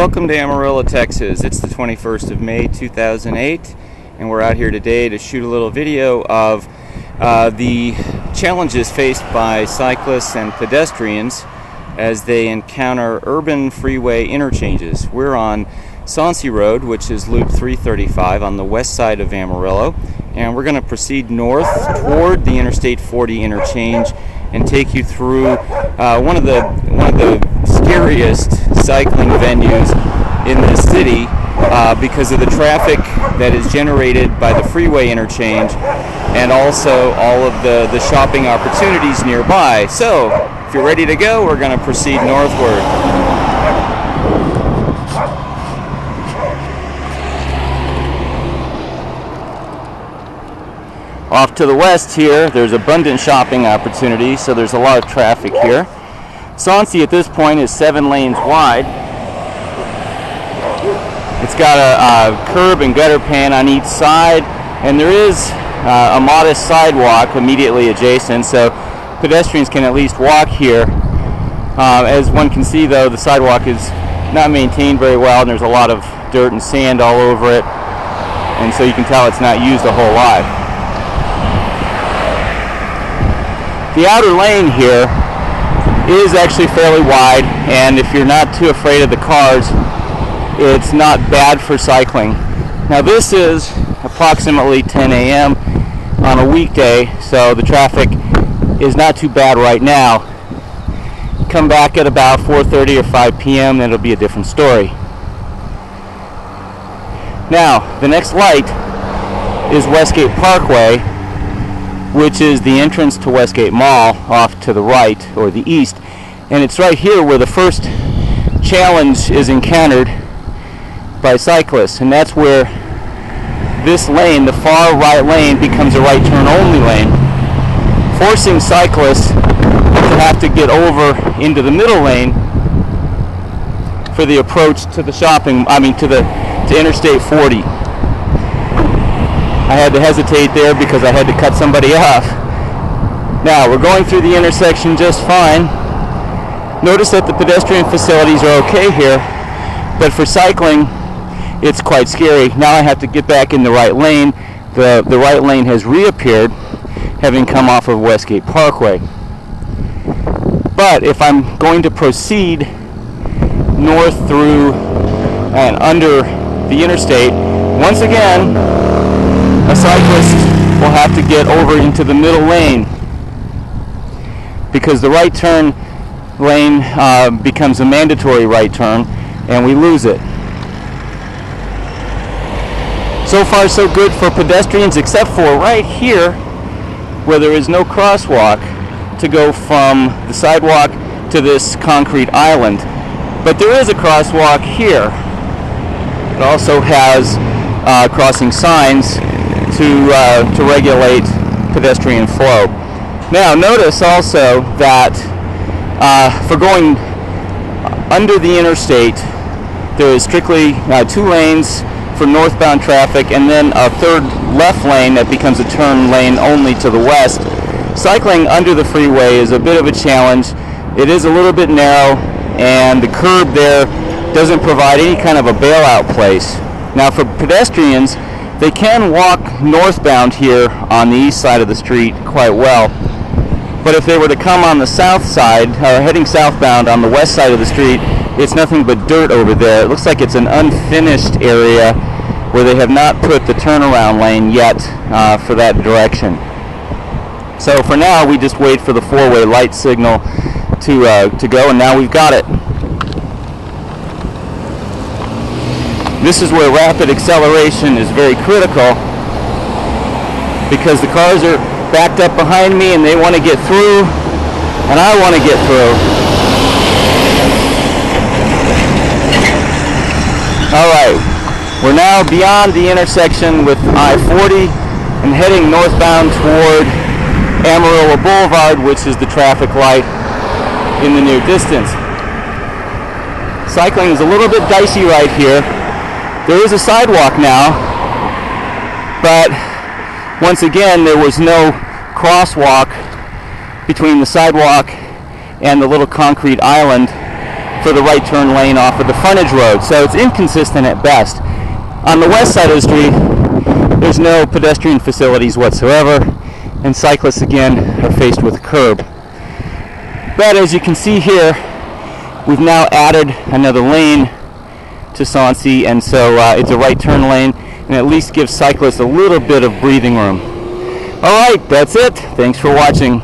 Welcome to Amarillo, Texas. It's the 21st of May 2008 and we're out here today to shoot a little video of the challenges faced by cyclists and pedestrians as they encounter urban freeway interchanges. We're on Soncy Road, which is Loop 335 on the west side of Amarillo, and we're going to proceed north toward the Interstate 40 interchange and take you through one of the scariest cycling venues in the city because of the traffic that is generated by the freeway interchange and also all of the shopping opportunities nearby. So if you're ready to go, we're going to proceed northward. Off to the west here, there's abundant shopping opportunities, so there's a lot of traffic here. Soncy at this point is 7 lanes wide. It's got a curb and gutter pan on each side, and there is a modest sidewalk immediately adjacent, so pedestrians can at least walk here. As one can see, though, the sidewalk is not maintained very well, and there's a lot of dirt and sand all over it, and so you can tell it's not used a whole lot. The outer lane here is actually fairly wide, and if you're not too afraid of the cars, it's not bad for cycling. Now this is approximately 10 a.m. on a weekday, so the traffic is not too bad right now. Come back at about 4:30 or 5 p.m. and it'll be a different story. Now, the next light is Westgate Parkway, which is the entrance to Westgate Mall off to the right or the east, and it's right here where the first challenge is encountered by cyclists, and that's where this lane, the far right lane, becomes a right turn only lane, forcing cyclists to have to get over into the middle lane for the approach to the to Interstate 40. I had to hesitate there because I had to cut somebody off. Now, we're going through the intersection just fine. Notice that the pedestrian facilities are okay here, but for cycling, it's quite scary. Now I have to get back in the right lane. The right lane has reappeared, having come off of Westgate Parkway. But if I'm going to proceed north through and under the interstate, once again, a cyclist will have to get over into the middle lane because the right turn lane becomes a mandatory right turn and we lose it. So far so good for pedestrians, except for right here where there is no crosswalk to go from the sidewalk to this concrete island. But there is a crosswalk here. It also has crossing signs to regulate pedestrian flow. Now notice also that for going under the interstate, there is strictly 2 lanes for northbound traffic and then a third left lane that becomes a turn lane only to the west. Cycling under the freeway is a bit of a challenge. It is a little bit narrow and the curb there doesn't provide any kind of a bailout place. Now for pedestrians, they can walk northbound here on the east side of the street quite well. But if they were to come on the south side, heading southbound on the west side of the street, it's nothing but dirt over there. It looks like it's an unfinished area where they have not put the turnaround lane yet for that direction. So for now, we just wait for the 4-way light signal to go, and now we've got it. This is where rapid acceleration is very critical because the cars are backed up behind me and they want to get through and I want to get through. Alright, we're now beyond the intersection with I-40 and heading northbound toward Amarillo Boulevard, which is the traffic light in the near distance. Cycling is a little bit dicey right here. There is a sidewalk now, but once again there was no crosswalk between the sidewalk and the little concrete island for the right turn lane off of the frontage road. So it's inconsistent at best. On the west side of the street, there's no pedestrian facilities whatsoever, and cyclists again are faced with a curb. But as you can see here, we've now added another lane to Soncy, and so it's a right turn lane, and at least gives cyclists a little bit of breathing room. Alright, that's it. Thanks for watching.